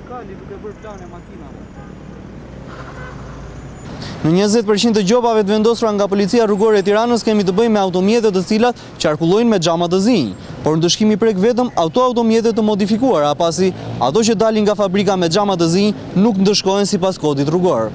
Kali duke bërë plane makinave. Në 20% të gjobave të vendosura nga Policia Rrugore e Tiranës kemi të bëjmë me automjete të cilat qarkullojnë me xhama të zinj, por ndëshkimi prek vetëm automjete të modifikuara, pasi ato që dalin nga fabrika me xhama të zinj nuk ndëshkohen sipas kodit rrugor.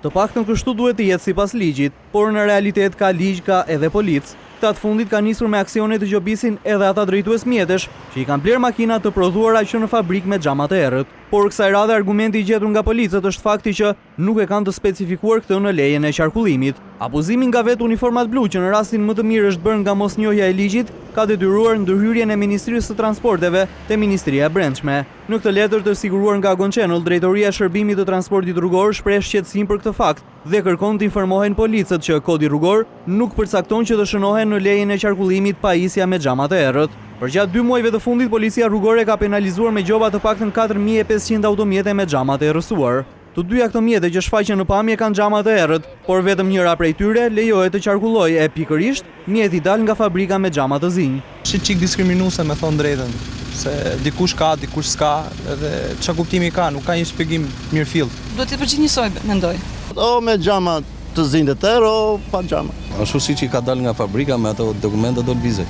Të paktën kështu duhet të jetë sipas ligjit, por në realitet ka ligj, ka edhe policë. Këta të fundit ka nisur me aksione të gjobisin edhe ata drejtues mjetesh që i kanë bler makina të prodhuara që në fabrik me xhama të errët. Por kësaj radhe argumenti i gjetur nga policët është fakti që nuk e kanë të specifikuar këtë në lejen e qarkullimit. Abuzimi nga vetë uniformat blu, që në rastin më të mirë është bërë nga mosnjohja e ligjit, ka detyruar ndërhyrjen e Ministrisë së Transporteve te Ministria e Brendshme. Në këtë letër të siguruar nga Agon Channel, Drejtoria e Shërbimit të Transportit Rrugor shpreh shqetësim për këtë fakt dhe kërkon të informohen policët që kodi rrugor nuk përcakton që të shënohen në lejen e qarkullimit pajisja me xhama të errët. Përgjatë 2 muajve të fundit, Policia Rrugore ka penalizuar me gjoba të paktën 4500 automjete me xhama të errësuar. Të dyja këto mjete që shfaqen në pamje kanë xhama të errët, por vetëm njëra prej tyre lejohet të qarkullojë e pikërisht mjeti dal nga fabrika me xhama të zinj. Është çik diskriminuese, me thon drejtën, se dikush ka, dikush s'ka, edhe ç'a kuptimi ka, nuk ka një shpjegim mirëfill. Duhet të përgjigj njësoj, mendoj. O me xhama të zinj të tërë, o pa xhama. Ashtu siç i ka dalë nga fabrika me ato dokumente do lvizej.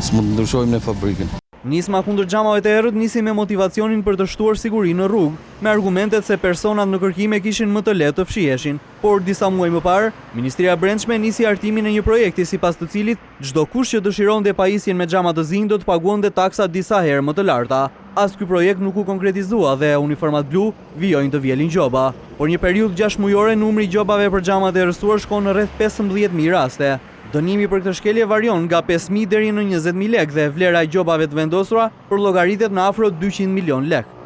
S'mund të ndryshojmë në fabrikën. Nisma kundër xhamave të errët nisi me motivacionin për të shtuar sigurinë në rrugë, me argumentet se personat në kërkime kishin më të lehtë të fshiheshin. Por disa muaj më parë, Ministria e Brendshme nisi hartimin e një projekti sipas të cilit çdo kush që dëshironte pajisjen me xhama të zinj do të paguonte taksa disa herë më të larta. As ky projekt nuk u konkretizua dhe uniformat blu vijojnë të vjelin gjoba. Por një periudhë 6 mujore numri i gjobave për xhamat e errësuar shkon në rreth 15000 raste. Dënimi për këtë shkelje varion nga 5.000 deri në 20.000 lekë dhe vlera e gjobave të vendosura përllogaritet në afro 200 milion lekë.